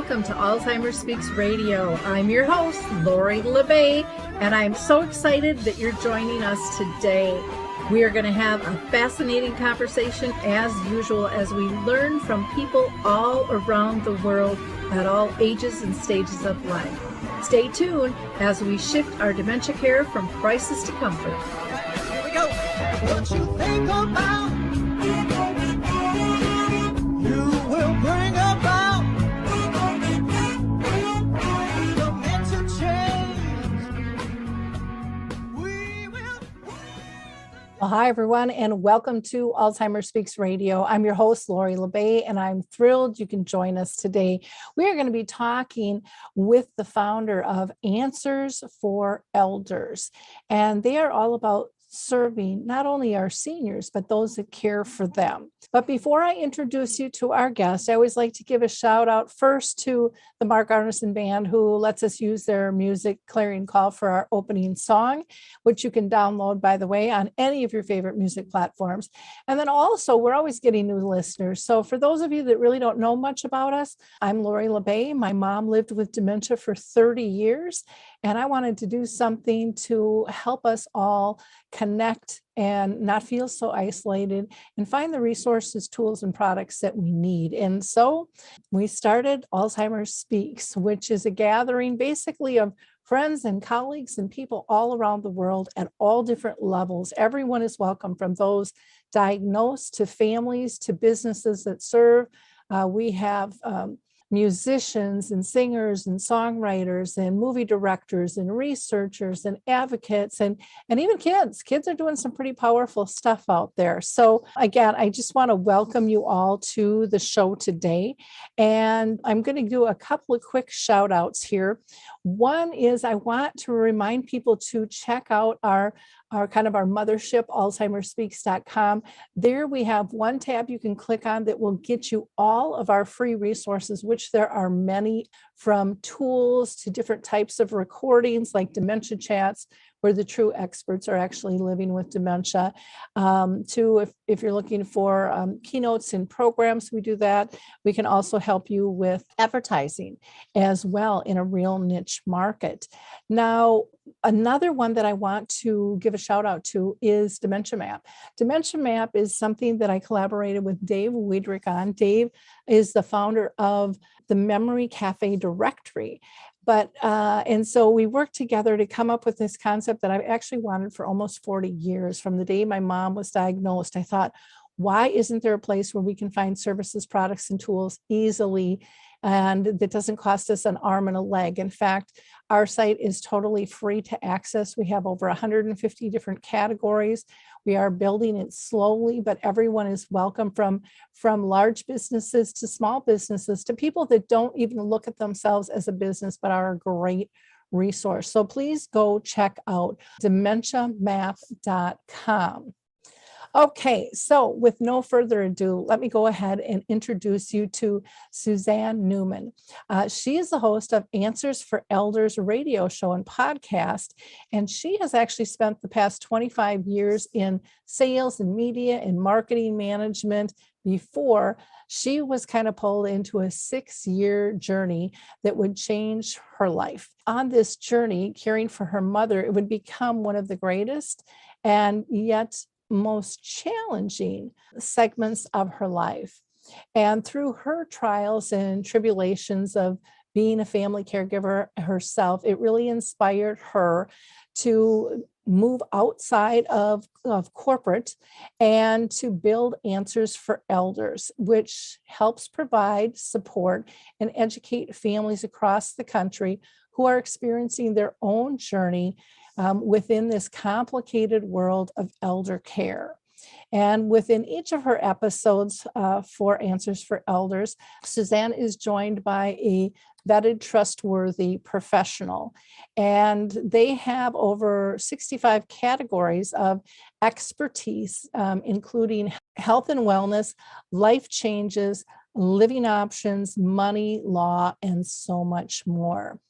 Welcome to Alzheimer Speaks Radio. I'm your host, Lori LeBay, and I'm so excited that you're joining us today. We are going to have a fascinating conversation as usual as we learn from people all around the world at all ages and stages of life. Stay tuned as we shift our dementia care from crisis to comfort. Here we go. What you think about, you will bring about dementia change. We will. Well, hi, everyone, and welcome to Alzheimer Speaks Radio. I'm your host, Lori LeBay, and I'm thrilled you can join us today. We are going to be talking with the founder of Answers for Elders, and they are all about serving not only our seniors, but those that care for them. But before I introduce you to our guest, I always like to give a shout out first to the Mark Arneson Band, who lets us use their music clearing call for our opening song, which you can download, by the way, on any of your favorite music platforms. And then also, we're always getting new listeners. So for those of you that really don't know much about us, I'm Lori LeBay. My mom lived with dementia for 30 years, and I wanted to do something to help us all connect and not feel so isolated and find the resources, tools, and products that we need. And so we started Alzheimer Speaks, which is a gathering basically of friends and colleagues and people all around the world at all different levels. Everyone is welcome, from those diagnosed to families to businesses that serve. We have musicians and singers and songwriters and movie directors and researchers and advocates and even kids. Kids are doing some pretty powerful stuff out there. So again, I just want to welcome you all to the show today. And I'm going to do a couple of quick shout outs here. One is I want to remind people to check out our mothership, alzheimerspeaks.com. There we have one tab you can click on that will get you all of our free resources, which there are many, from tools to different types of recordings like dementia chats, where the true experts are actually living with dementia, to if you're looking for keynotes and programs, we do that. We can also help you with advertising as well in a real niche market. Now, another one that I want to give a shout out to is Dementia Map. Dementia Map is something that I collaborated with Dave Weidrich on. Dave is the founder of the Memory Cafe Directory. And so we worked together to come up with this concept that I've actually wanted for almost 40 years. From the day my mom was diagnosed, I thought, why isn't there a place where we can find services, products, and tools easily, and that doesn't cost us an arm and a leg? In fact, our site is totally free to access. We have over 150 different categories. We are building it slowly, but everyone is welcome, from large businesses to small businesses to people that don't even look at themselves as a business, but are a great resource. So please go check out dementiamap.com. Okay, so with no further ado, let me go ahead and introduce you to Suzanne Newman. She is the host of Answers for Elders radio show and podcast, and she has actually spent the past 25 years in sales and media and marketing management before she was kind of pulled into a 6-year journey that would change her life. On this journey, caring for her mother, it would become one of the greatest and yet most challenging segments of her life. And through her trials and tribulations of being a family caregiver herself, it really inspired her to move outside of corporate and to build Answers for Elders, which helps provide support and educate families across the country who are experiencing their own journey within this complicated world of elder care. And within each of her episodes for Answers for Elders, Suzanne is joined by a vetted, trustworthy professional. And they have over 65 categories of expertise, including health and wellness, life changes, living options, money, law, and so much more.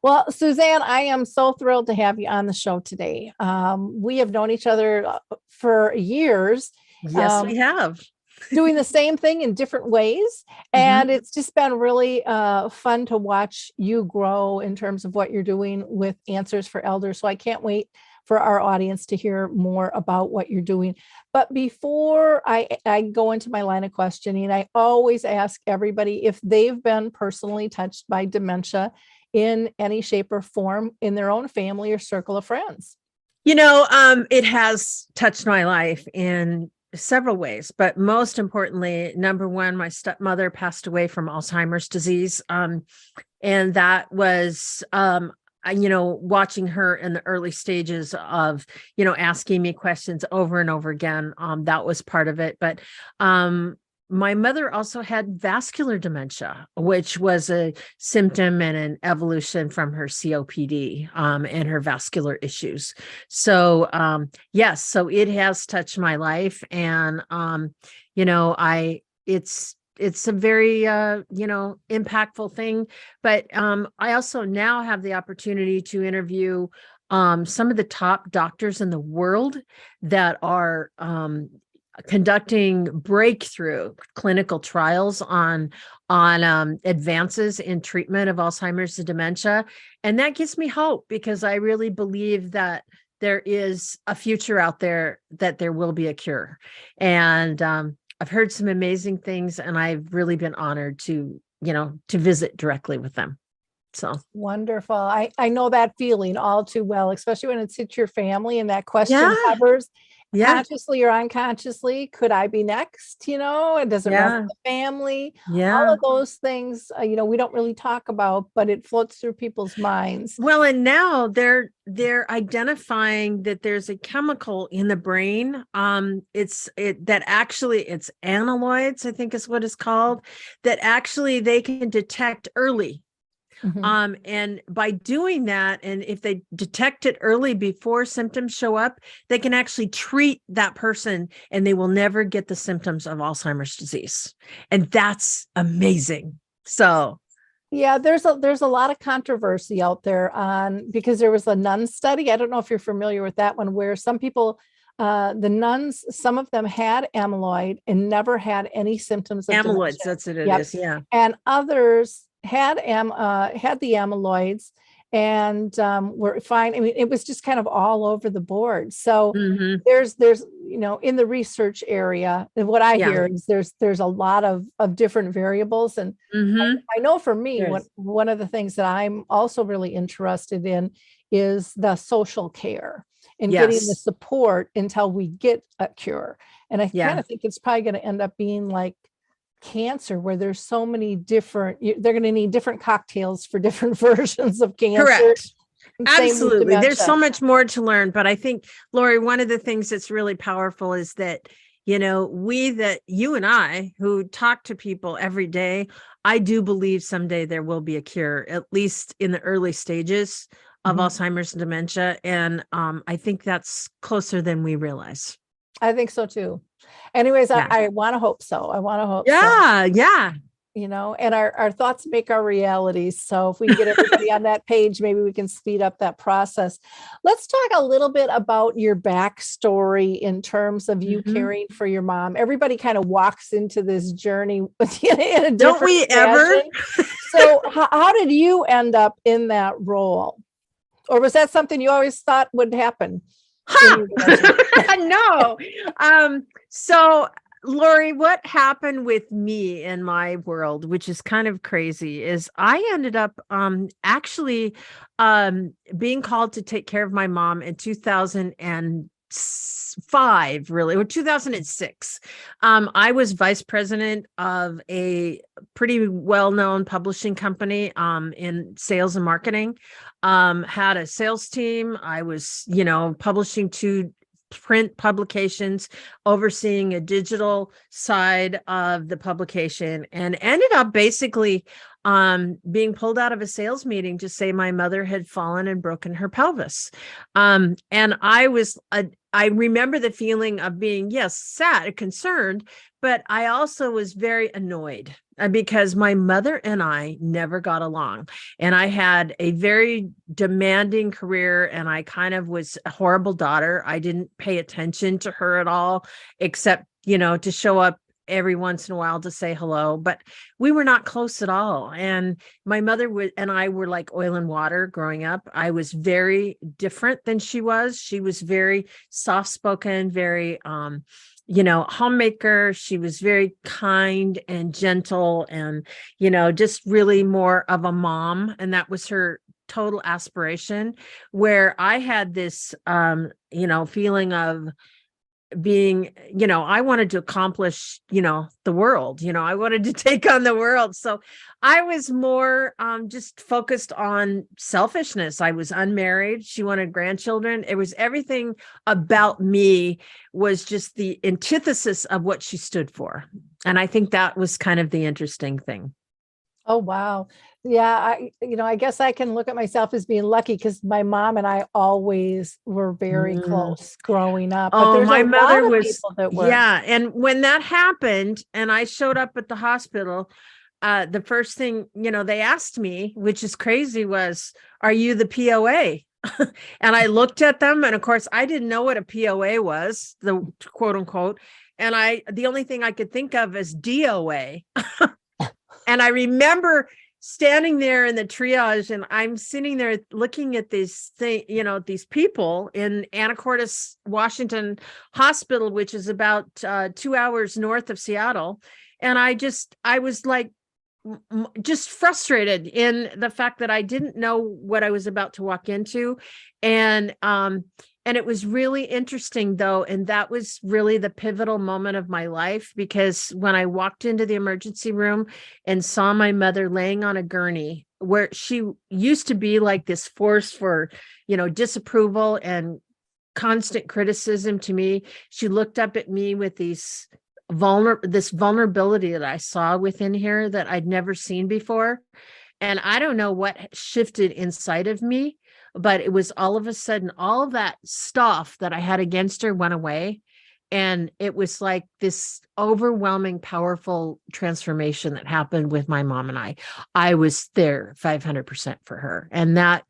Well, Suzanne, I am so thrilled to have you on the show today. We have known each other for years. Yes, we have. doing the same thing in different ways. And it's just been really fun to watch you grow in terms of what you're doing with Answers for Elders. So I can't wait for our audience to hear more about what you're doing. But before I go into my line of questioning, I always ask everybody if they've been personally touched by dementia in any shape or form in their own family or circle of friends. It has touched my life in several ways, but most importantly, number one, my stepmother passed away from Alzheimer's disease. And that was, watching her in the early stages of, asking me questions over and over again. That was part of it. But my mother also had vascular dementia, which was a symptom and an evolution from her COPD and her vascular issues. So, yes, so it has touched my life. And, it's a very, impactful thing. But I also now have the opportunity to interview some of the top doctors in the world that are conducting breakthrough clinical trials on advances in treatment of Alzheimer's and dementia. And that gives me hope, because I really believe that there is a future out there, that there will be a cure. And I've heard some amazing things, and I've really been honored to visit directly with them. So wonderful. I know that feeling all too well, especially when it's hit your family and that question covers consciously or unconsciously, could I be next? It doesn't run with the family. All of those things, we don't really talk about, but it floats through people's minds. Well, and now they're identifying that there's a chemical in the brain. It's amyloids, I think is what it's called, that actually they can detect early. And by doing that, and if they detect it early before symptoms show up, they can actually treat that person, and they will never get the symptoms of Alzheimer's disease. And that's amazing. So yeah, there's a lot of controversy out there because there was a nun study. I don't know if you're familiar with that one, where some people, the nuns, some of them had amyloid and never had any symptoms of amyloids. dementia. That's what it is. Yeah. And others had the amyloids and were fine. I mean, it was just kind of all over the board. So there's in the research area, what I hear is there's a lot of different variables. And I know for me, one of the things that I'm also really interested in is the social care and getting the support until we get a cure. And I kind of think it's probably going to end up being like cancer, where there's so many different, they're going to need different cocktails for different versions of cancer. Correct. Absolutely. There's so much more to learn. But I think, Lori, one of the things that's really powerful is that, you and I, who talk to people every day, I do believe someday there will be a cure, at least in the early stages of Alzheimer's and dementia. And I think that's closer than we realize. I think so too. Anyways, I want to hope so. Yeah. And our thoughts make our realities. So if we can get everybody on that page, maybe we can speed up that process. Let's talk a little bit about your backstory in terms of you caring for your mom. Everybody kind of walks into this journey in a different Don't we ever? So how did you end up in that role? Or was that something you always thought would happen? No. So Lori, what happened with me in my world, which is kind of crazy, is I ended up actually being called to take care of my mom in 2005, really, or 2006. I was vice president of a pretty well-known publishing company in sales and marketing. Had a sales team. I was, publishing 2 print publications, overseeing a digital side of the publication, and ended up basically being pulled out of a sales meeting to say my mother had fallen and broken her pelvis. And I remember the feeling of being, sad and concerned, but I also was very annoyed because my mother and I never got along. And I had a very demanding career, and I kind of was a horrible daughter. I didn't pay attention to her at all, except, to show up every once in a while to say hello, but we were not close at all. And my mother and I were like oil and water growing up. I was very different than she was. She was very soft-spoken, very, homemaker. She was very kind and gentle and, just really more of a mom. And that was her total aspiration, where I had this, feeling of being, I wanted to accomplish, the world, I wanted to take on the world. So I was more just focused on selfishness. I was unmarried. She wanted grandchildren. It was everything about me was just the antithesis of what she stood for. And I think that was kind of the interesting thing. Oh, wow. Yeah. I guess I can look at myself as being lucky because my mom and I always were very close growing up. But there's my a mother lot of was, people that were. yeah. And when that happened and I showed up at the hospital, the first thing, they asked me, which is crazy, was, are you the POA? And I looked at them. And of course, I didn't know what a POA was, the quote unquote. And the only thing I could think of is DOA. And I remember standing there in the triage, and I'm sitting there looking at these these people in Anacortes, Washington Hospital, which is about 2 hours north of Seattle. And I was like, just frustrated in the fact that I didn't know what I was about to walk into. And it was really interesting, though. And that was really the pivotal moment of my life, because when I walked into the emergency room and saw my mother laying on a gurney, where she used to be like this force for, disapproval and constant criticism to me, she looked up at me with this vulnerability that I saw within her that I'd never seen before. And I don't know what shifted inside of me, but it was all of a sudden, all of that stuff that I had against her went away. And it was like this overwhelming, powerful transformation that happened with my mom and I. I was there 500% for her. And that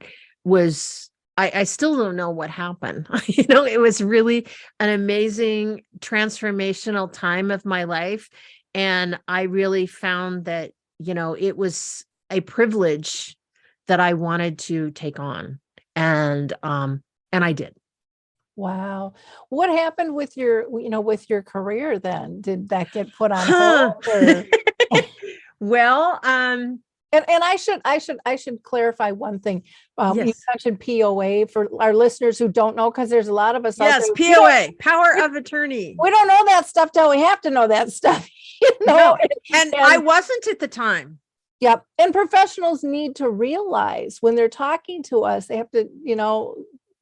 was, I still don't know what happened. It was really an amazing transformational time of my life. And I really found that, it was a privilege that I wanted to take on. And I did. Wow. What happened with your career then? Did that get put on hold? Or? Well, and I should clarify one thing. You yes. mentioned POA for our listeners who don't know, because there's a lot of us. Yes, POA, power of attorney. We don't know that stuff till we have to know that stuff. No, and I wasn't at the time. Yep. And professionals need to realize when they're talking to us, they have to,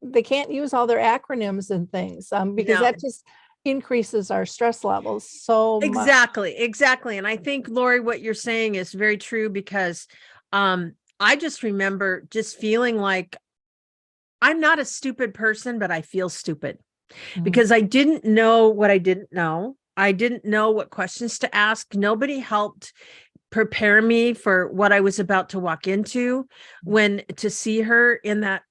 they can't use all their acronyms and things because that just increases our stress levels so much. Exactly. And I think, Lori, what you're saying is very true, because I just remember just feeling like I'm not a stupid person, but I feel stupid because I didn't know what I didn't know. I didn't know what questions to ask. Nobody helped prepare me for what I was about to walk into to see her in that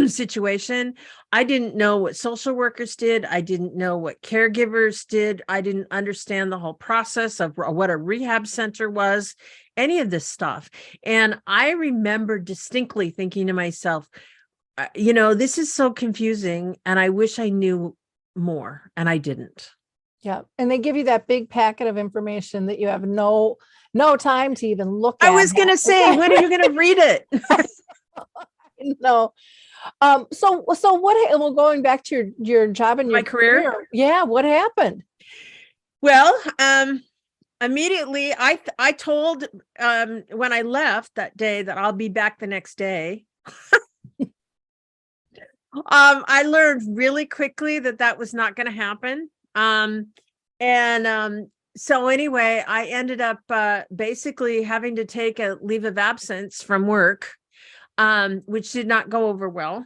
situation. I didn't know what social workers did. I didn't know what caregivers did. I didn't understand the whole process of what a rehab center was, any of this stuff. And I remember distinctly thinking to myself, this is so confusing and I wish I knew more, and I didn't. Yeah. And they give you that big packet of information that you have no time to even look at. I was going to say, when are you going to read it? No. So what, well, going back to your job and my career. Yeah. What happened? Well, immediately I told, when I left that day that I'll be back the next day. I learned really quickly that was not going to happen. So anyway, I ended up basically having to take a leave of absence from work, which did not go over well.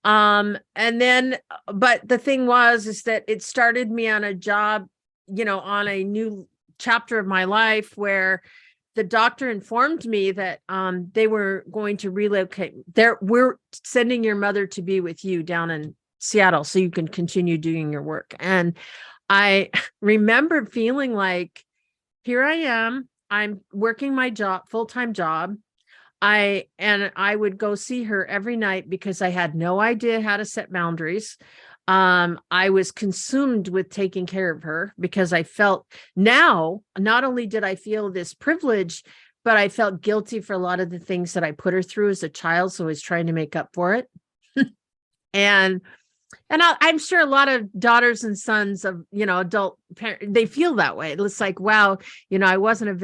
But the thing is that it started me on a job, on a new chapter of my life, where the doctor informed me that they were going to relocate. We're sending your mother to be with you down in Seattle so you can continue doing your work. And I remember feeling like, here I am, I'm working my job, full-time job. I would go see her every night because I had no idea how to set boundaries. I was consumed with taking care of her because I felt now, not only did I feel this privilege, but I felt guilty for a lot of the things that I put her through as a child. So I was trying to make up for it. And I'm sure a lot of daughters and sons of, adult parents, they feel that way. It's like, wow, I wasn't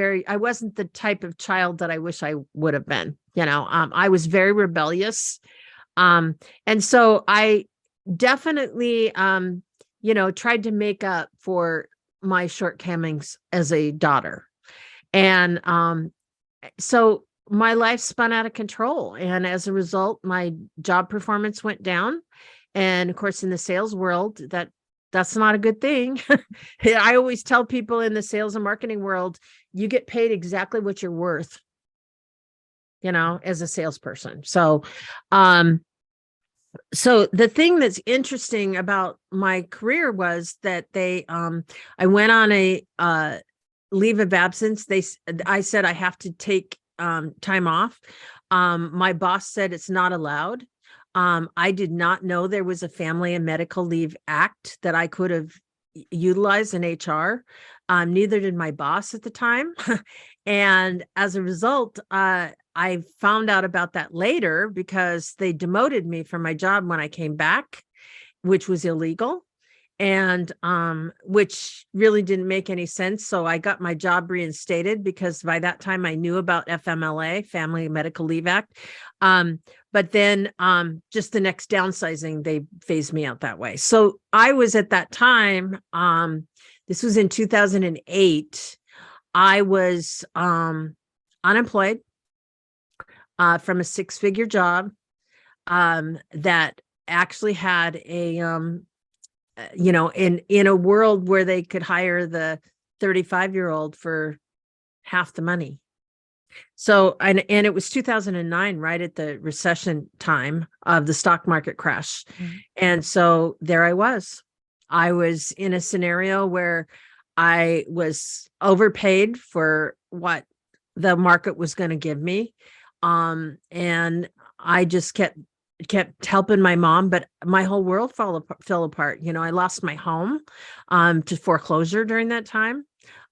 the type of child that I wish I would have been. I was very rebellious. And so I definitely, tried to make up for my shortcomings as a daughter. And so my life spun out of control. And as a result, my job performance went down. And of course, in the sales world, that's not a good thing. I always tell people in the sales and marketing world, you get paid exactly what you're worth, as a salesperson. So, so the thing that's interesting about my career was that I went on a leave of absence. I said I have to take time off. My boss said it's not allowed. I did not know there was a Family and Medical Leave Act that I could have utilized in HR. Neither did my boss at the time. And as a result, I found out about that later because they demoted me from my job when I came back, which was illegal. And which really didn't make any sense. So I got my job reinstated because by that time I knew about FMLA, Family and Medical Leave Act. But then just the next downsizing, they phased me out that way. So I was at that time, this was in 2008, I was unemployed from a six-figure job that actually had a, in a world where they could hire the 35-year-old for half the money. So, and it was 2009, right at the recession time of the stock market crash. Mm-hmm. And so there I was in a scenario where I was overpaid for what the market was going to give me. And I just kept helping my mom, but my whole world fell apart. I lost my home to foreclosure during that time.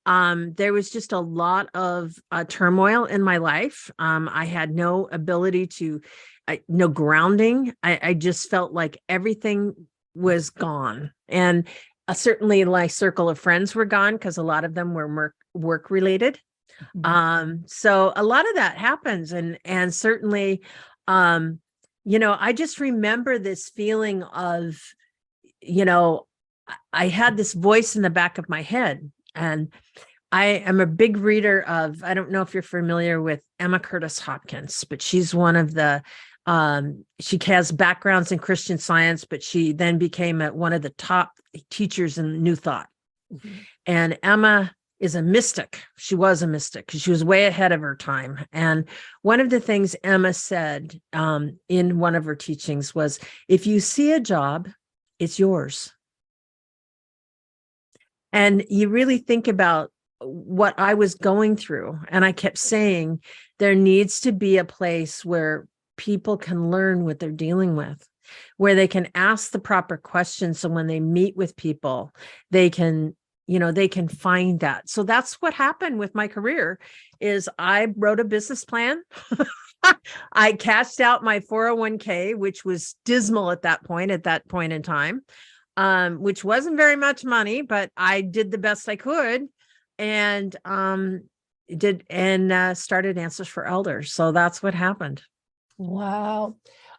There was just a lot of turmoil in my life. I had no ability no grounding. I just felt like everything was gone. And certainly my circle of friends were gone because a lot of them were work related. Mm-hmm. So a lot of that happens. And certainly, I just remember this feeling of, I had this voice in the back of my head. And I am a big reader of, I don't know if you're familiar with Emma Curtis Hopkins, but she's one of the, she has backgrounds in Christian Science, but she then became one of the top teachers in New Thought. Mm-hmm. And Emma is a mystic. She was a mystic because she was way ahead of her time. And one of the things Emma said in one of her teachings was, if you see a job, it's yours. And you really think about what I was going through. And I kept saying, there needs to be a place where people can learn what they're dealing with, where they can ask the proper questions. So when they meet with people, they can find that. So that's what happened with my career is I wrote a business plan. I cashed out my 401k, which was dismal at that point in time, which wasn't very much money, but I did the best I could and started Answers for Elders. So that's what happened. Wow.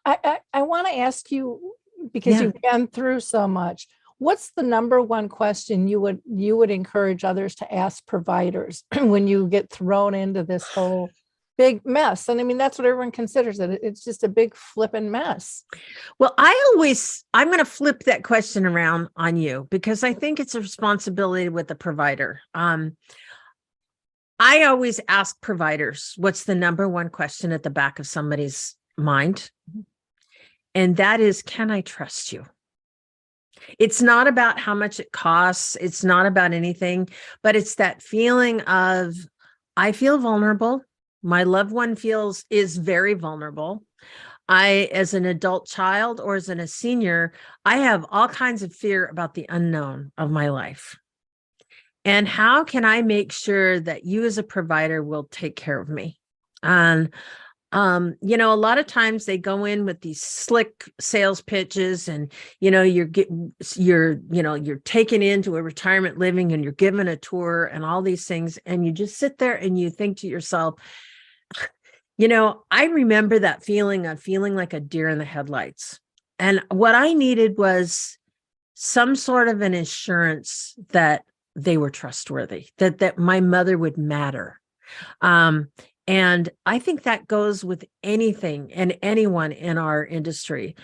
I want to ask you, because you've been through so much, what's the number one question you would encourage others to ask providers when you get thrown into this whole big mess? And I mean, that's what everyone considers it. It's just a big flipping mess. Well, I'm going to flip that question around on you because I think it's a responsibility with the provider. I always ask providers, what's the number one question at the back of somebody's mind? And that is, can I trust you? It's not about how much it costs. It's not about anything, but it's that feeling of, I feel vulnerable. My loved one is very vulnerable. As an adult child or as a senior, I have all kinds of fear about the unknown of my life. And how can I make sure that you as a provider will take care of me? And a lot of times they go in with these slick sales pitches, and you're taken into a retirement living and you're given a tour and all these things, and you just sit there and you think to yourself, I remember that feeling of feeling like a deer in the headlights. And what I needed was some sort of an assurance that they were trustworthy, that my mother would matter. And I think that goes with anything and anyone in our industry,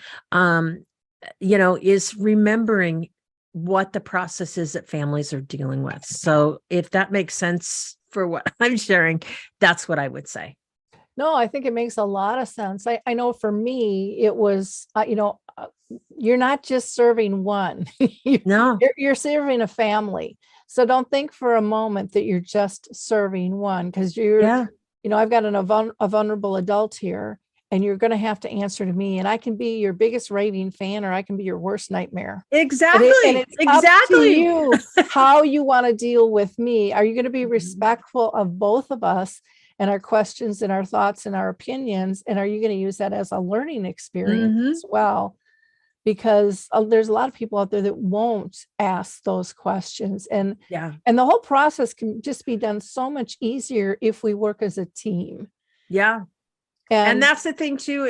is remembering what the process is that families are dealing with. So if that makes sense for what I'm sharing, that's what I would say. No, I think it makes a lot of sense. I know for me, it was, you're not just serving one, No. you're serving a family. So don't think for a moment that you're just serving one, because I've got a vulnerable adult here, and you're going to have to answer to me, and I can be your biggest raving fan, or I can be your worst nightmare. Exactly. And it's up to you how you want to deal with me. Are you going to be respectful of both of us and our questions and our thoughts and our opinions? And are you going to use that as a learning experience as well? Because there's a lot of people out there that won't ask those questions. And the whole process can just be done so much easier if we work as a team. Yeah. And that's the thing too.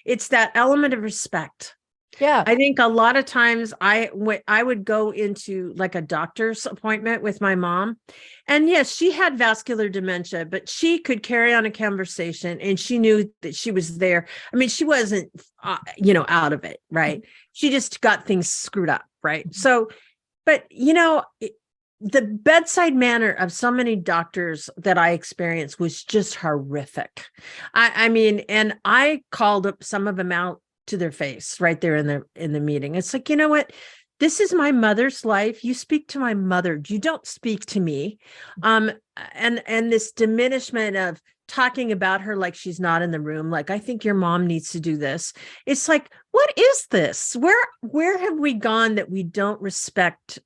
It's that element of respect. Yeah. I think a lot of times I would go into like a doctor's appointment with my mom, and yes, she had vascular dementia, but she could carry on a conversation and she knew that she was there. I mean, she wasn't, out of it. Right. She just got things screwed up. Right. So, but the bedside manner of so many doctors that I experienced was just horrific. I mean, and I called up some of them out to their face right there in the meeting. It's like, you know what? This is my mother's life. You speak to my mother. You don't speak to me. And this diminishment of talking about her like she's not in the room. Like, I think your mom needs to do this. It's like, what is this? Where have we gone that we don't respect,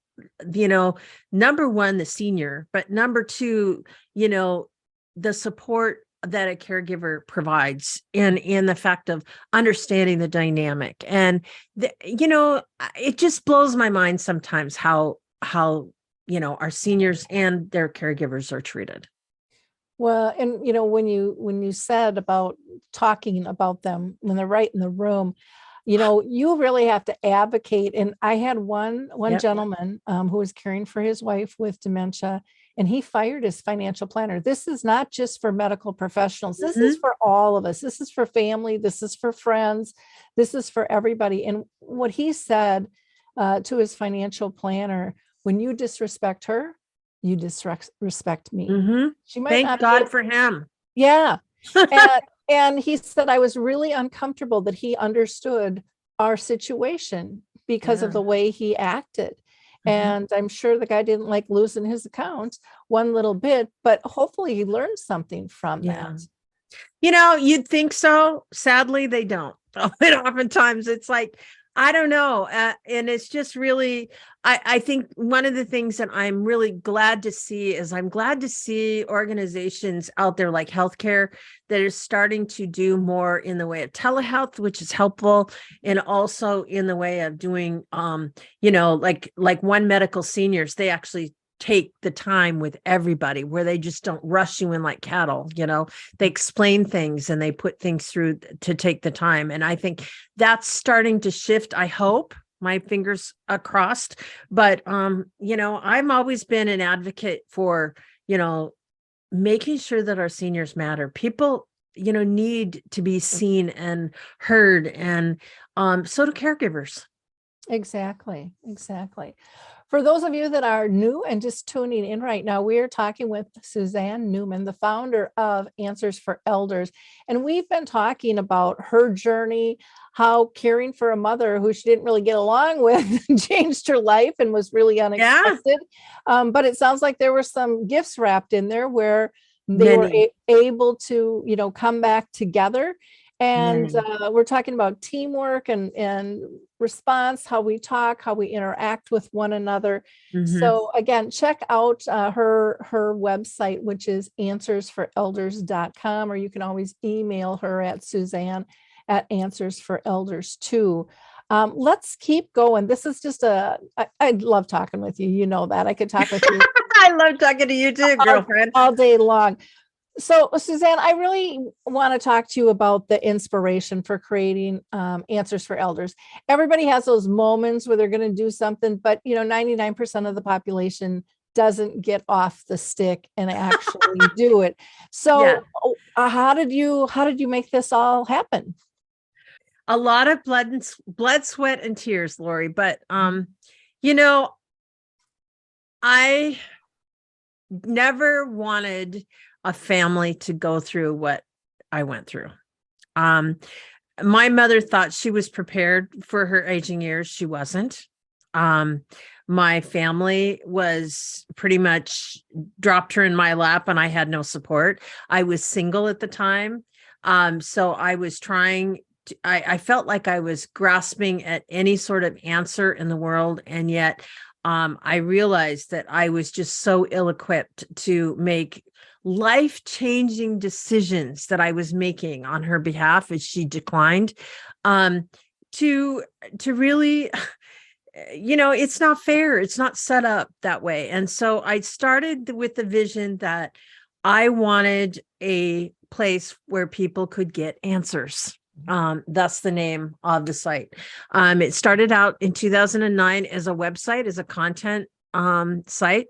number one, the senior, but number two, the support that a caregiver provides in the fact of understanding the dynamic. And, it just blows my mind sometimes how, our seniors and their caregivers are treated. Well, and, when you said about talking about them when they're right in the room, you really have to advocate. And I had one gentleman who was caring for his wife with dementia, and he fired his financial planner. This is not just for medical professionals. This is for all of us. This is for family. This is for friends. This is for everybody. And what he said to his financial planner, when you disrespect her, you disrespect me. She might Thank God for him. Yeah. And he said, I was really uncomfortable that he understood our situation because of the way he acted. And I'm sure the guy didn't like losing his account one little bit, but hopefully he learned something from that. You'd think so. Sadly, they don't. And oftentimes it's like, I don't know. And it's just really, I think one of the things that I'm really glad to see is I'm glad to see organizations out there like healthcare that are starting to do more in the way of telehealth, which is helpful. And also in the way of doing, like One Medical Seniors, they actually take the time with everybody where they just don't rush you in like cattle. They explain things and they put things through to take the time. And I think that's starting to shift. I hope, my fingers crossed, but I've always been an advocate for, making sure that our seniors matter. People, need to be seen and heard, and so do caregivers. Exactly. For those of you that are new and just tuning in right now, we are talking with Suzanne Newman, the founder of Answers for Elders. And we've been talking about her journey, how caring for a mother who she didn't really get along with changed her life and was really unexpected. But it sounds like there were some gifts wrapped in there where they were Many, able to, come back together. And many. we're talking about teamwork and response, how we talk, how we interact with one another. Mhm. So again, check out her website, which is answersforelders.com, or you can always email her at Suzanne at Answers for Elders too. Let's keep going. This is just I love talking with you. You know that I could talk with you I love talking to you too, girlfriend. all day long. So, Suzanne, I really want to talk to you about the inspiration for creating Answers for Elders. Everybody has those moments where they're going to do something, but 99% of the population doesn't get off the stick and actually do it. So, Yeah. how did you make this all happen? A lot of blood, sweat, and tears, Lori. But I never wanted a family to go through what I went through. My mother thought she was prepared for her aging years. She wasn't. My family was pretty much dropped her in my lap and I had no support. I was single at the time. So I was trying to, I felt like I was grasping at any sort of answer in the world. And yet I realized that I was just so ill-equipped to make life-changing decisions that I was making on her behalf as she declined, to really, it's not fair. It's not set up that way. And so I started with the vision that I wanted a place where people could get answers. That's the name of the site. It started out in 2009 as a website, as a content site.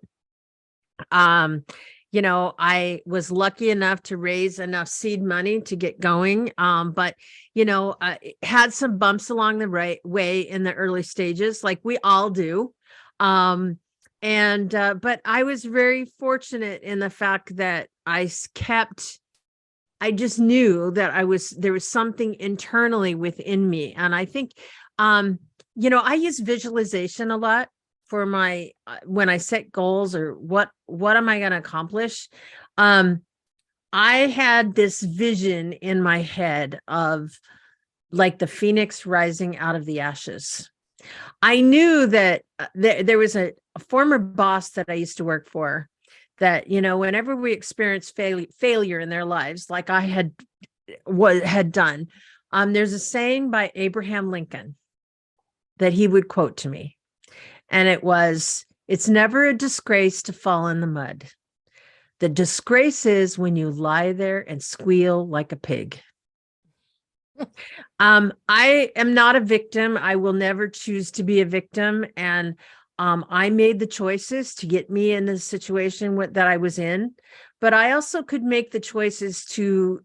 I was lucky enough to raise enough seed money to get going. But it had some bumps along the right way in the early stages, like we all do. But I was very fortunate in the fact that I just knew that there was something internally within me. And I think, I use visualization a lot for my, when I set goals or what am I going to accomplish? I had this vision in my head of like the phoenix rising out of the ashes. I knew that there was a former boss that I used to work for that, whenever we experience failure in their lives, like I had done, there's a saying by Abraham Lincoln that he would quote to me. And it was, it's never a disgrace to fall in the mud. The disgrace is when you lie there and squeal like a pig. I am not a victim. I will never choose to be a victim. And I made the choices to get me in the situation that I was in, but I also could make the choices to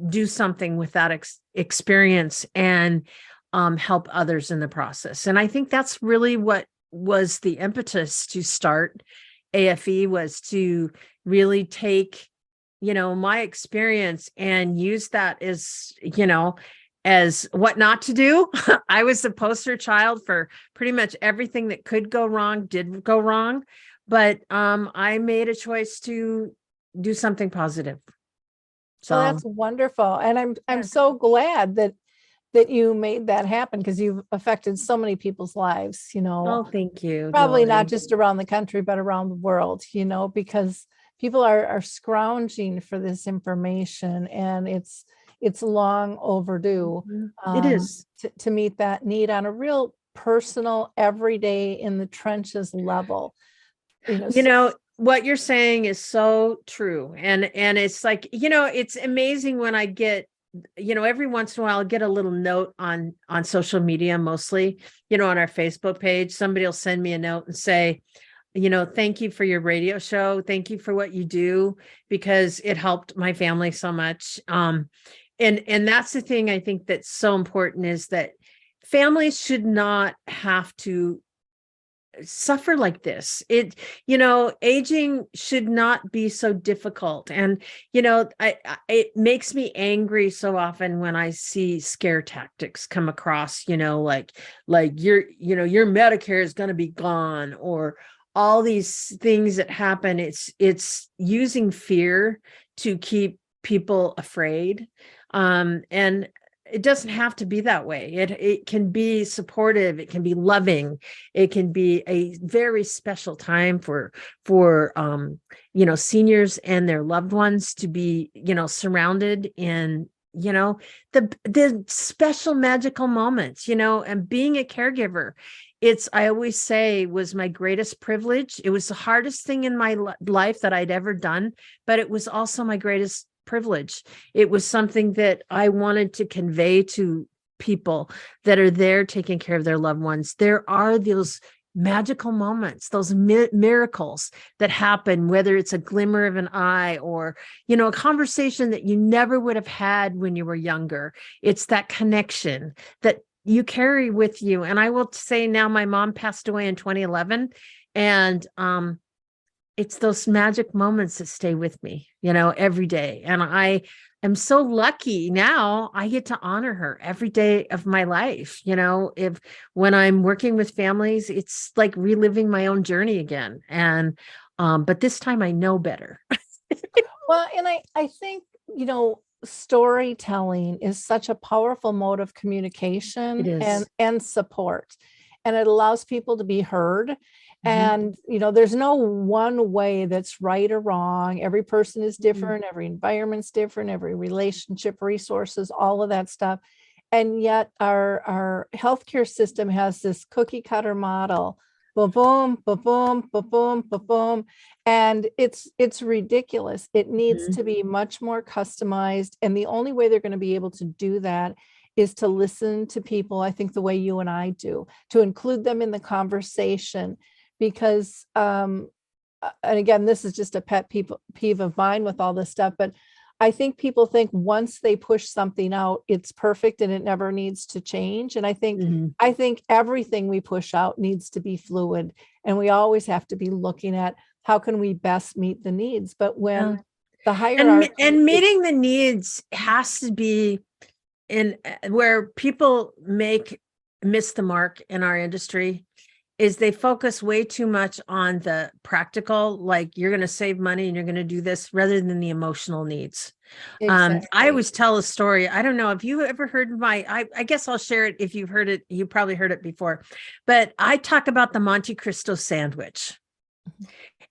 do something with that experience and help others in the process. And I think that's really what was the impetus to start AFE, was to really take, my experience and use that as what not to do. I was the poster child for pretty much everything that could go wrong, did go wrong. But I made a choice to do something positive. So that's wonderful. And I'm so glad that you made that happen, because you've affected so many people's lives, Oh, thank you. probably not Lori. just around the country, but around the world, because people are scrounging for this information, and it's long overdue. It is. To meet that need on a real personal, everyday, in the trenches level. What you're saying is so true. And it's like, it's amazing when I get, every once in a while I'll get a little note on social media, mostly, on our Facebook page. Somebody will send me a note and say, thank you for your radio show. Thank you for what you do, because it helped my family so much. And that's the thing I think that's so important, is that families should not have to suffer like this. Aging should not be so difficult. And, it makes me angry so often when I see scare tactics come across, your Medicare is going to be gone, or all these things that happen. It's using fear to keep people afraid. And it doesn't have to be that way. It can be supportive. It can be loving. It can be a very special time for seniors and their loved ones to be, surrounded in, the special magical moments, and being a caregiver. I always say, was my greatest privilege. It was the hardest thing in my life that I'd ever done, but it was also my greatest privilege. It was something that I wanted to convey to people that are there taking care of their loved ones. There are those magical moments, those miracles that happen, whether it's a glimmer of an eye or, a conversation that you never would have had when you were younger. It's that connection that you carry with you. And I will say now, my mom passed away in 2011, and it's those magic moments that stay with me, every day. And I am so lucky now I get to honor her every day of my life. When I'm working with families, it's like reliving my own journey again. And, but this time I know better. Well, and I think, storytelling is such a powerful mode of communication It is. and support. And it allows people to be heard. Mhm. And, there's no one way that's right or wrong. Every person is different. Every environment's different. Every relationship, resources, all of that stuff. And yet our healthcare system has this cookie cutter model. Boom, boom, boom, boom, boom, boom, boom, boom. And it's ridiculous. It needs Mhm. to be much more customized. And the only way they're going to be able to do that is to listen to people, I think the way you and I do, to include them in the conversation. Because, and again, this is just a pet peeve of mine with all this stuff, but I think people think once they push something out, it's perfect and it never needs to change. And Mhm. I think everything we push out needs to be fluid, and we always have to be looking at how can we best meet the needs. But Yeah. when the And hierarchy and is, meeting the needs has to be in where people miss the mark in our industry, is they focus way too much on the practical, like you're going to save money and you're going to do this, rather than the emotional needs. I exactly. always tell a story. I don't know if you ever heard I guess I'll share it. If you've heard it, you probably heard it before, but I talk about the Monte Cristo sandwich.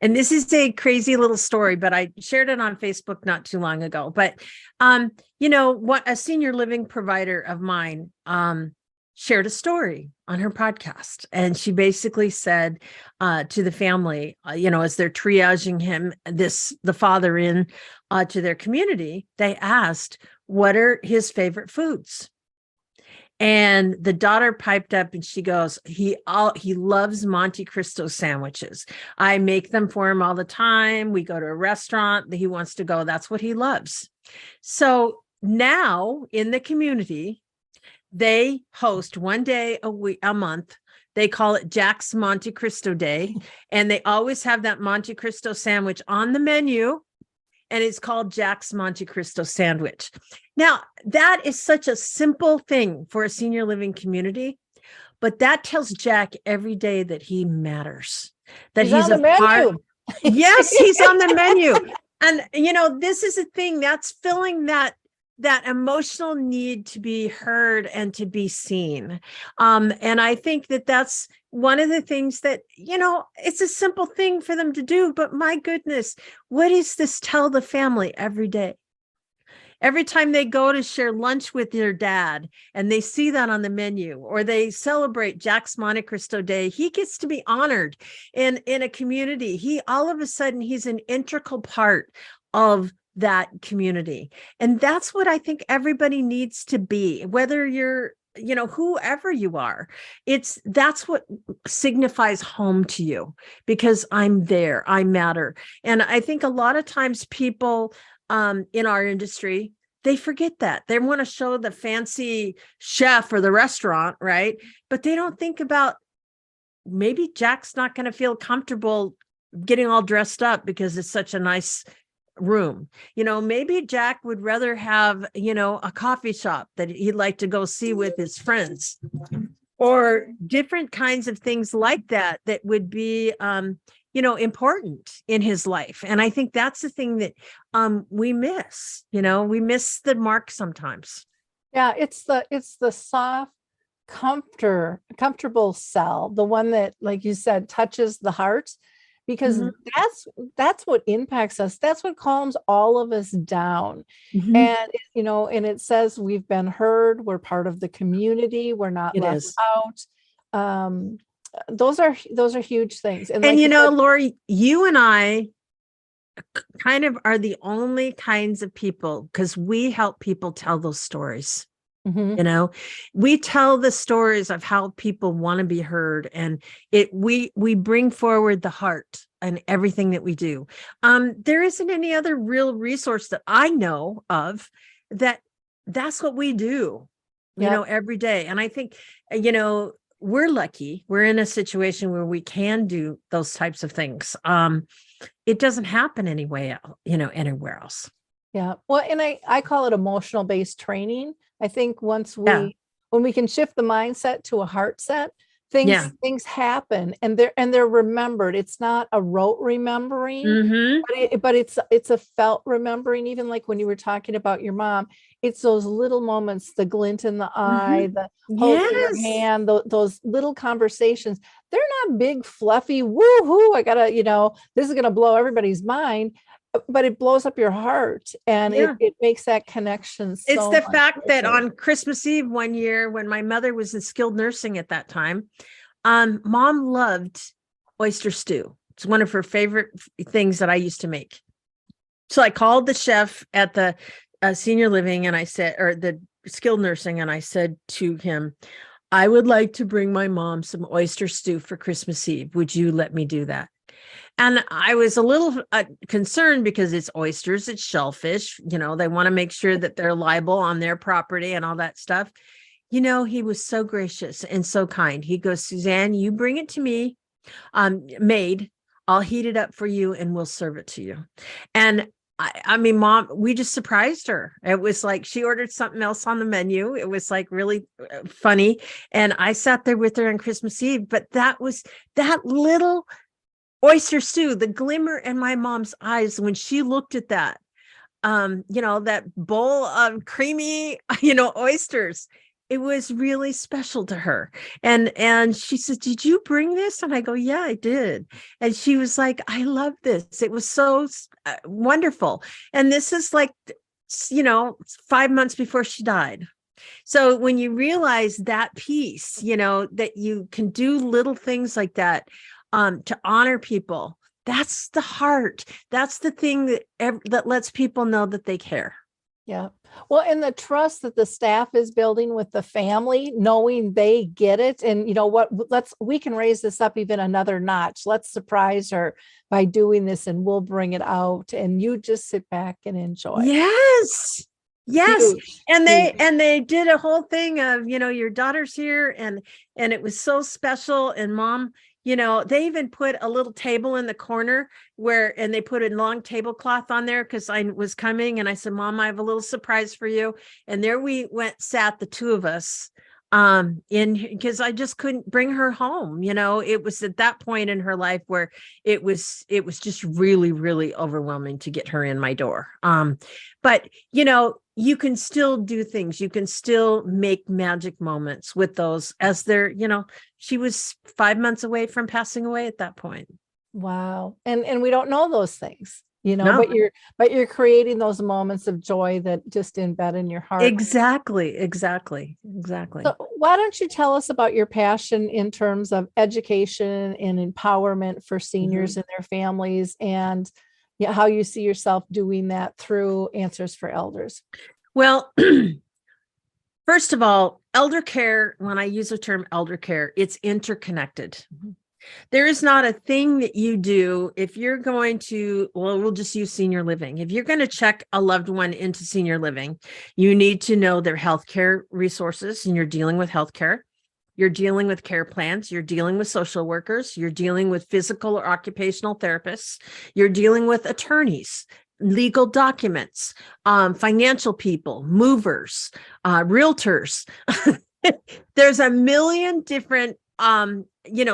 And this is a crazy little story, but I shared it on Facebook not too long ago. But what a senior living provider of mine shared a story on her podcast. And she basically said to the family, as they're triaging the father in to their community, they asked, what are his favorite foods? And the daughter piped up and she goes, he loves Monte Cristo sandwiches. I make them for him all the time. We go to a restaurant that he wants to go. That's what he loves. So now in the community, they host one day a month. They call it Jack's Monte Cristo Day. And they always have that Monte Cristo sandwich on the menu. And it's called Jack's Monte Cristo sandwich. Now, that is such a simple thing for a senior living community, but that tells Jack every day that he matters, that he's on he's the a part. menu. Yes, he's on the menu. And, this is a thing that's filling that emotional need to be heard and to be seen. And I think that that's one of the things that, it's a simple thing for them to do, but my goodness, what does this tell the family every day? Every time they go to share lunch with their dad and they see that on the menu, or they celebrate Jack's Monte Cristo Day, he gets to be honored in a community. All of a sudden, he's an integral part of that community. And that's what I think everybody needs to be, whether you're, whoever you are. That's what signifies home to you, because I'm there, I matter. And I think a lot of times people in our industry, they forget that. They want to show the fancy chef or the restaurant, right? But they don't think about maybe Jack's not going to feel comfortable getting all dressed up because it's such a nice room. Maybe Jack would rather have, a coffee shop that he'd like to go see with his friends, or different kinds of things like that would be, important in his life. And I think that's the thing that we miss. We miss the mark sometimes. Yeah, it's the soft, comfortable cell, the one that, like you said, touches the heart, because that's what impacts us. That's what calms all of us down. And and it says we've been heard, we're part of the community, we're not left out. Those are huge things. And like Lori, you and I kind of are the only kinds of people, because we help people tell those stories. We tell the stories of how people want to be heard, and we bring forward the heart and everything that we do. There isn't any other real resource that I know of that's what we do, every day. And I think, we're lucky. We're in a situation where we can do those types of things. It doesn't happen anywhere else. Yeah. Well, and I call it emotional based training. I think when we can shift the mindset to a heart set, things happen, and they're remembered. It's not a rote remembering, but it's a felt remembering. Even like when you were talking about your mom, it's those little moments, the glint in the eye, the holding your hand, those little conversations. They're not big, fluffy, woo-hoo, I gotta, this is gonna blow everybody's mind. But it blows up your heart, and it makes that connection. It's the fact that on Christmas Eve one year, when my mother was in skilled nursing at that time, Mom loved oyster stew. It's one of her favorite things that I used to make. So I called the chef at the senior living, and I said, or the skilled nursing, and I said to him, I would like to bring my mom some oyster stew for Christmas Eve. Would you let me do that? And I was a little concerned, because it's oysters, it's shellfish, they want to make sure that they're liable on their property and all that stuff. He was so gracious and so kind. He goes, Suzanne, you bring it to me, maid, I'll heat it up for you and we'll serve it to you. And I mean, Mom, we just surprised her. It was like she ordered something else on the menu. It was like really funny. And I sat there with her on Christmas Eve, but that little oyster stew, the glimmer in my mom's eyes when she looked at that, that bowl of creamy, oysters, it was really special to her. And she said, did you bring this? And I go, yeah, I did. And she was like, I love this. It was so wonderful. And this is like, 5 months before she died. So when you realize that piece, that you can do little things like that, to honor people, that's the heart. That's the thing that lets people know that they care. Yeah. Well, and the trust that the staff is building with the family, knowing they get it. And we can raise this up even another notch. Let's surprise her by doing this, and we'll bring it out, and you just sit back and enjoy. Yes. Huge, and they did a whole thing of, your daughter's here, and it was so special. And Mom, they even put a little table in the corner and they put a long tablecloth on there, because I was coming, and I said, Mom, I have a little surprise for you. And there we sat the two of us, because I just couldn't bring her home. It was at that point in her life where it was just really, really overwhelming to get her in my door. But you can still do things. You can still make magic moments with those, as they're, she was 5 months away from passing away at that point. Wow. And we don't know those things, No. but you're creating those moments of joy that just embed in your heart. Exactly. So why don't you tell us about your passion in terms of education and empowerment for seniors and their families, and how you see yourself doing that through Answers for Elders? Well, first of all, Eldercare, when I use the term Eldercare, it's interconnected. There is not a thing that you do if you're going to, we'll just use senior living. If you're going to check a loved one into senior living, you need to know their healthcare resources, and you're dealing with healthcare. you're dealing with care plans, you're dealing with social workers, you're dealing with physical or occupational therapists, you're dealing with attorneys, legal documents, financial people, movers, realtors. There's a million different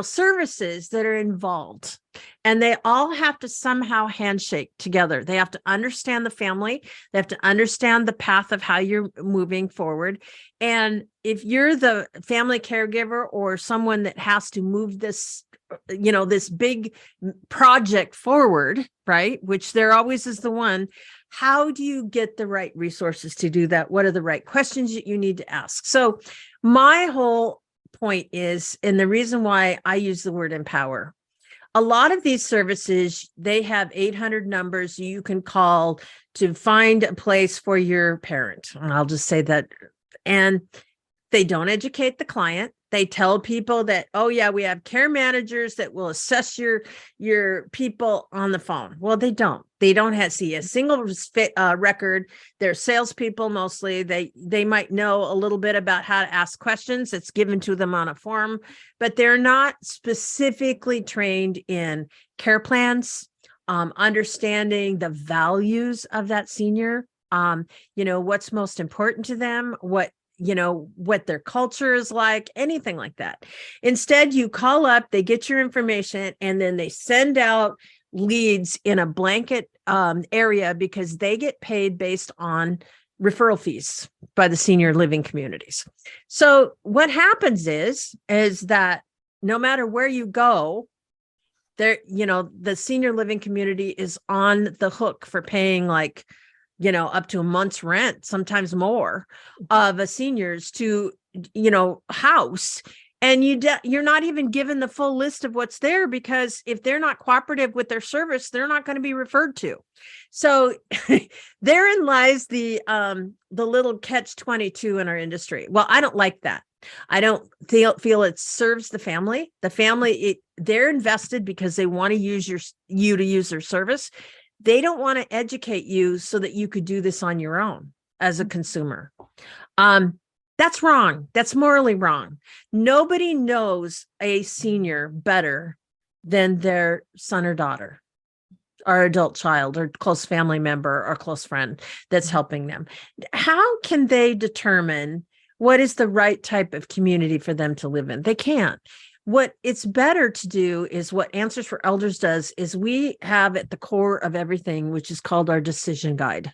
services that are involved, and they all have to somehow handshake together. They have to understand the family. They have to understand the path of how you're moving forward. And if you're the family caregiver or someone that has to move this, this big project forward, right? Which there always is the one. How do you get the right resources to do that? What are the right questions that you need to ask? So my whole point is, and the reason why I use the word empower, a lot of these services, they have 800 numbers you can call to find a place for your parent. And I'll just say that. And they don't educate the client. They tell people that, oh yeah, we have care managers that will assess your people on the phone. Well, they don't. They don't see a single record. They're salespeople mostly. They might know a little bit about how to ask questions. It's given to them on a form, but they're not specifically trained in care plans, understanding the values of that senior, what's most important to them, what their culture is like, anything like that. Instead, you call up, they get your information, and then they send out leads in a blanket area because they get paid based on referral fees by the senior living communities. So what happens is that no matter where you go, there, the senior living community is on the hook for paying up to a month's rent, sometimes more, of a senior's to, house. And you're not even given the full list of what's there, because if they're not cooperative with their service, they're not going to be referred to. So therein lies the little catch-22 in our industry. Well, I don't like that. I don't feel it serves the family. The family, they're invested because they want to use you to use their service. They don't want to educate you so that you could do this on your own as a consumer. That's wrong. That's morally wrong. Nobody knows a senior better than their son or daughter, or adult child, or close family member, or close friend that's helping them. How can they determine what is the right type of community for them to live in? They can't. What it's better to do is what Answers for Elders does is we have at the core of everything, which is called our decision guide.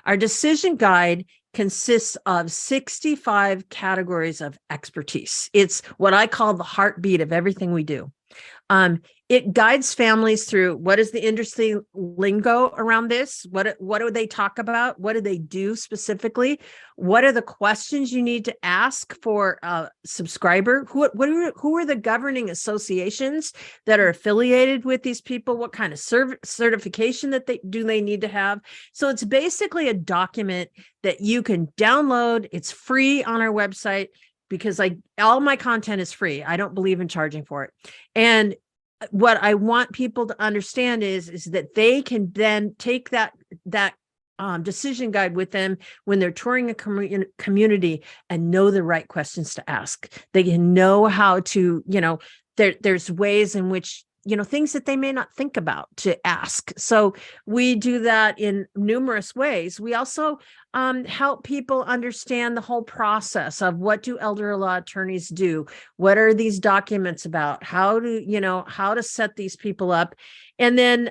Our decision guide consists of 65 categories of expertise. It's what I call the heartbeat of everything we do. It guides families through what is the industry lingo around this? What do they talk about? What do they do specifically? What are the questions you need to ask for a subscriber? Who are the governing associations that are affiliated with these people? What kind of certification that they need to have? So it's basically a document that you can download. It's free on our website, because all my content is free. I don't believe in charging for it. And what I want people to understand is that they can then take that decision guide with them when they're touring a community and know the right questions to ask. They can know how to, there's ways in which, things that they may not think about to ask. So we do that in numerous ways. We also help people understand the whole process of what do elder law attorneys do? What are these documents about? How to set these people up? And then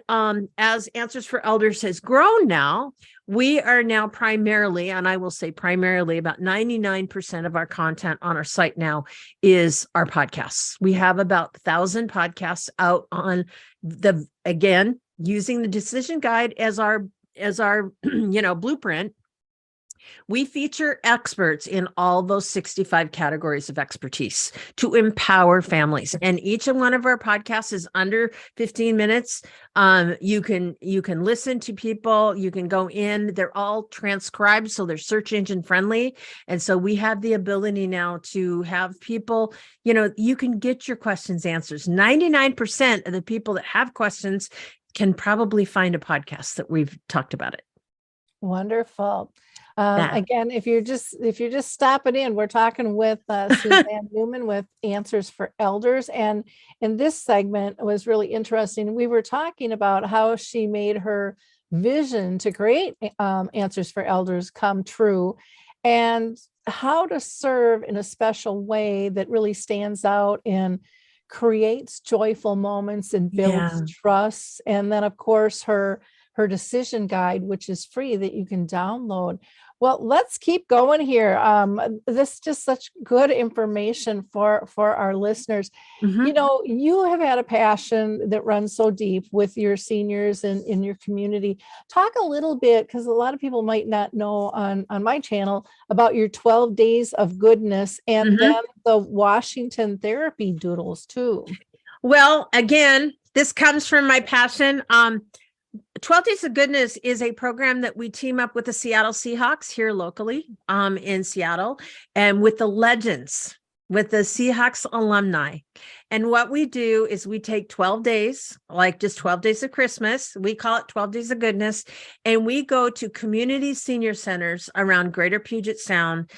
as Answers for Elders has grown now, we are now primarily, and I will say primarily, about 99% of our content on our site now is our podcasts. We have about 1,000 podcasts out on again, using the decision guide as our blueprint. We feature experts in all those 65 categories of expertise to empower families. And each one of our podcasts is under 15 minutes. You can listen to people. You can go in. They're all transcribed, so they're search engine friendly. And so we have the ability now to have people, you can get your questions answers. 99% of the people that have questions can probably find a podcast that we've talked about it. Wonderful. Yeah. Again, if you're just stopping in, we're talking with Suzanne Newman with Answers for Elders, and in this segment was really interesting. We were talking about how she made her vision to create Answers for Elders come true, and how to serve in a special way that really stands out and creates joyful moments and builds Yeah. trust. And then, of course, her decision guide, which is free, that you can download. Well, let's keep going here. This is just such good information for our listeners. Mhm. You have had a passion that runs so deep with your seniors and in your community. Talk a little bit, because a lot of people might not know on my channel about your 12 days of goodness, and Mhm. then the Washington therapy doodles too. Well, again, this comes from my passion. 12 Days of Goodness is a program that we team up with the Seattle Seahawks here locally in Seattle, and with the legends, with the Seahawks alumni. And what we do is we take 12 days, like just 12 days of Christmas. We call it 12 Days of Goodness. And we go to community senior centers around Greater Puget Sound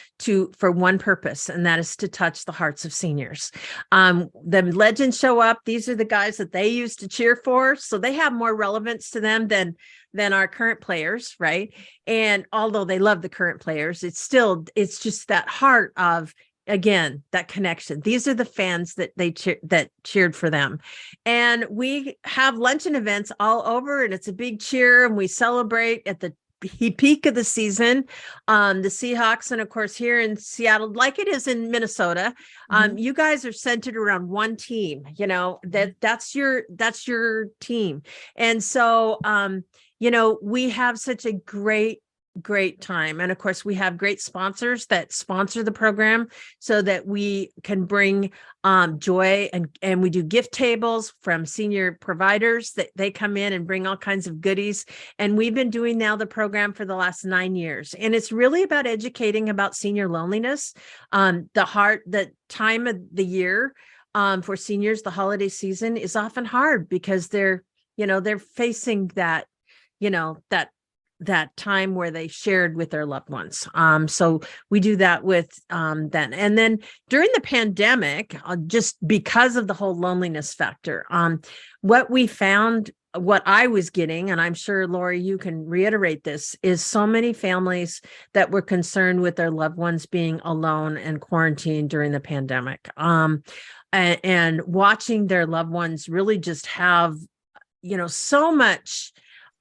for one purpose, and that is to touch the hearts of seniors. The legends show up. These are the guys that they used to cheer for. So they have more relevance to them than our current players, right? And although they love the current players, it's just that heart of, again, that connection. These are the fans that that cheered for them. And we have luncheon events all over, and it's a big cheer, and we celebrate at the peak of the season. The Seahawks, and of course here in Seattle, like it is in Minnesota, you guys are centered around one team. That's your team. And so we have such a great time. And of course, we have great sponsors that sponsor the program so that we can bring joy, and we do gift tables from senior providers that they come in and bring all kinds of goodies. And we've been doing now the program for the last 9 years. And it's really about educating about senior loneliness, the time of the year for seniors. The holiday season is often hard because they're facing that time where they shared with their loved ones. So we do that with then. And then during the pandemic, just because of the whole loneliness factor, what we found, what I was getting, and I'm sure, Lori, you can reiterate this, is so many families that were concerned with their loved ones being alone and quarantined during the pandemic. And watching their loved ones really just have, so much,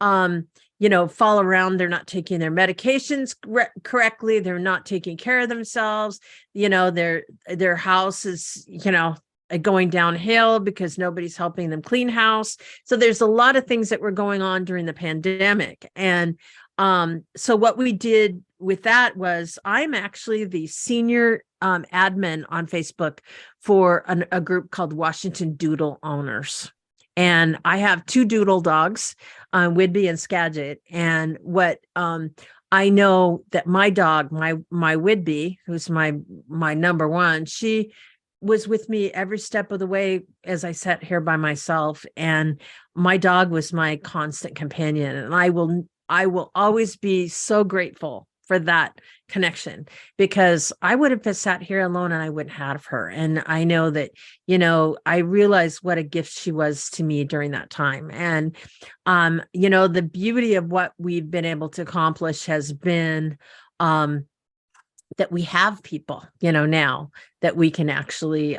fall around. They're not taking their medications correctly. They're not taking care of themselves. Their house is, going downhill because nobody's helping them clean house. So there's a lot of things that were going on during the pandemic. And so what we did with that was, I'm actually the senior admin on Facebook for a group called Washington Doodle Owners. And I have 2 doodle dogs, Whidbey and Skagit. And what I know that my dog, my Whidbey, who's my number one, she was with me every step of the way as I sat here by myself. And my dog was my constant companion. And I will always be so grateful for that connection, because I would have just sat here alone and I wouldn't have her. And I know that, I realized what a gift she was to me during that time. And, the beauty of what we've been able to accomplish has been, that we have people, now that we can actually,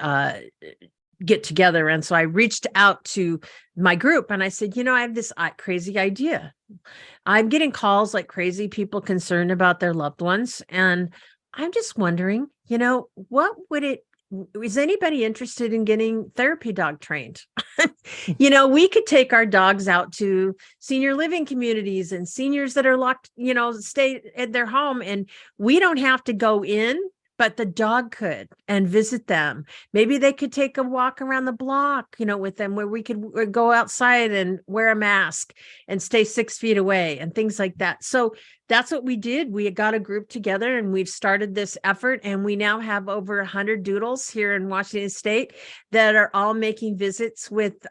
get together. And so I reached out to my group and I said, I have this crazy idea. I'm getting calls like crazy, people concerned about their loved ones. And I'm just wondering, is anybody interested in getting therapy dog trained? We could take our dogs out to senior living communities and seniors that are locked, stay at their home, and we don't have to go in, but the dog could, and visit them. Maybe they could take a walk around the block, with them, where we could go outside and wear a mask and stay 6 feet away and things like that. So that's what we did. We got a group together and we've started this effort, and we now have over 100 doodles here in Washington State that are all making visits with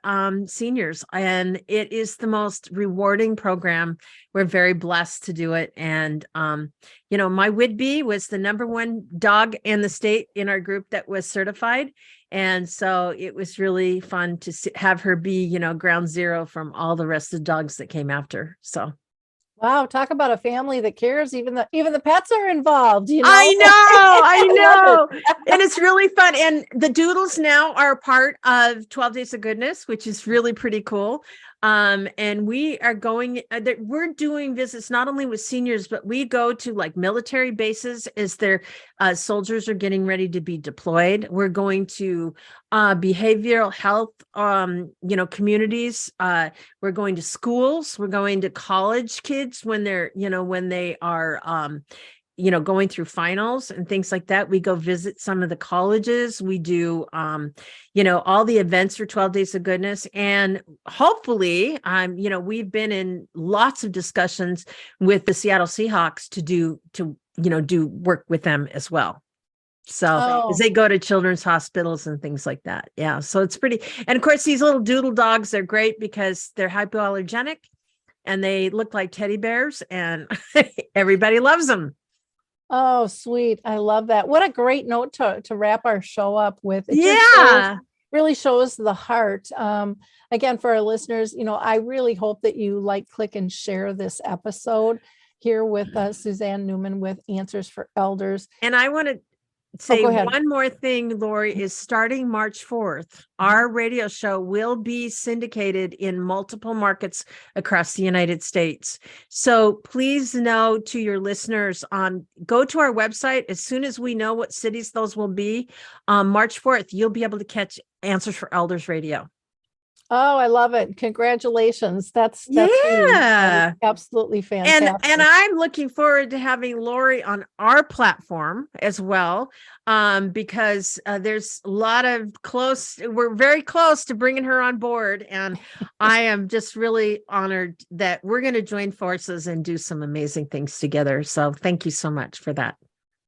seniors. And it is the most rewarding program. We're very blessed to do it. And, my Whidbey was the #1 dog in the state in our group that was certified. And so it was really fun to have her be, ground zero from all the rest of the dogs that came after. So. Wow, talk about a family that cares. Even the pets are involved, I I love know. And it's really fun. And the doodles now are part of 12 Days of Goodness, which is really pretty cool. And we are we're doing visits not only with seniors, but we go to like military bases as their soldiers are getting ready to be deployed. We're going to behavioral health, communities. We're going to schools. We're going to college kids when they are, going through finals and things like that. We go visit some of the colleges. We do, all the events for 12 Days of Goodness. And hopefully, we've been in lots of discussions with the Seattle Seahawks to do work with them as well. So as they go to children's hospitals and things like that. Yeah. So it's pretty. And of course, these little doodle dogs, they're great because they're hypoallergenic and they look like teddy bears, and everybody loves them. Oh, sweet. I love that. What a great note to wrap our show up with. It just really shows the heart. Again, for our listeners, I really hope that you like, click, and share this episode here with Suzanne Newman with Answers for Elders. And I want to say one more thing, Lori, is starting March 4th, our radio show will be syndicated in multiple markets across the United States. So please know to your listeners, go to our website. As soon as we know what cities those will be, March 4th, you'll be able to catch Answers for Elders radio. Oh, I love it. Congratulations. That's really, absolutely fantastic. And I'm looking forward to having Lori on our platform as well, because there's a lot of we're very close to bringing her on board. And I am just really honored that we're going to join forces and do some amazing things together. So thank you so much for that.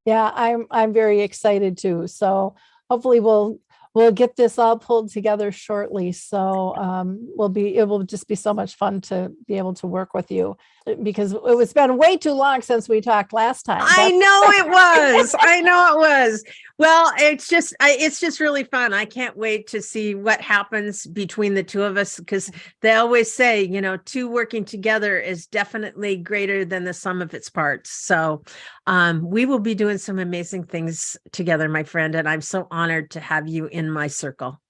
Yeah, I'm very excited too. So hopefully we'll get this all pulled together shortly. So it will just be so much fun to be able to work with you, because it's been way too long since we talked last time. I know it was. Well, it's just really fun. I can't wait to see what happens between the two of us, because they always say, two working together is definitely greater than the sum of its parts. So we will be doing some amazing things together, my friend. And I'm so honored to have you in my circle.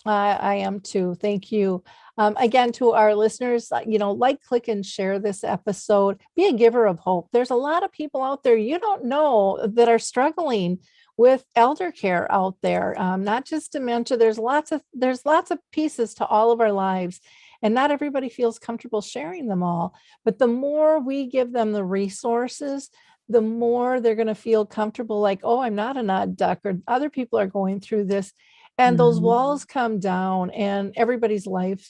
I am too. Thank you. Again, to our listeners, like, click, and share this episode. Be a giver of hope. There's a lot of people out there you don't know that are struggling with elder care out there, not just dementia. There's lots of pieces to all of our lives, and not everybody feels comfortable sharing them all. But the more we give them the resources, the more they're going to feel comfortable, like, oh, I'm not an odd duck, or other people are going through this. And those walls come down and everybody's life,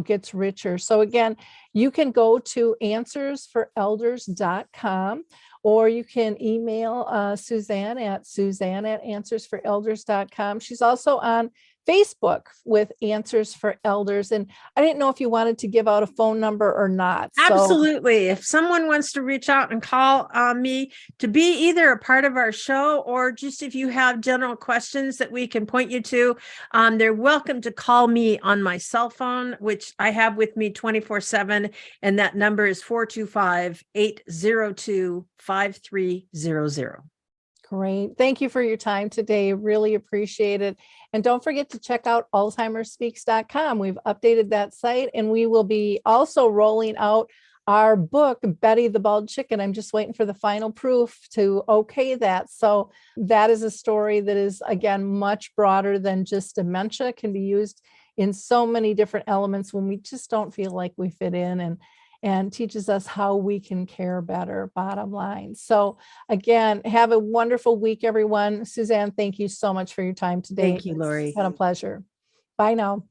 gets richer. So again, you can go to answersforelders.com, or you can email Suzanne at answersforelders.com. She's also on Facebook with Answers for Elders. And I didn't know if you wanted to give out a phone number or not. Absolutely. If someone wants to reach out and call me to be either a part of our show, or just if you have general questions that we can point you to, they're welcome to call me on my cell phone, which I have with me 24/7. And that number is 425-802-5300. Great. Thank you for your time today. Really appreciate it. And don't forget to check out alzheimerspeaks.com. We've updated that site, and we will be also rolling out our book, Betty the Bald Chicken. I'm just waiting for the final proof to okay that. So that is a story that is, again, much broader than just dementia. It can be used in so many different elements when we just don't feel like we fit in, and teaches us how we can care better, bottom line. So again, have a wonderful week, everyone. Suzanne, thank you so much for your time today. Thank you, Lori. It's been a pleasure. Bye now.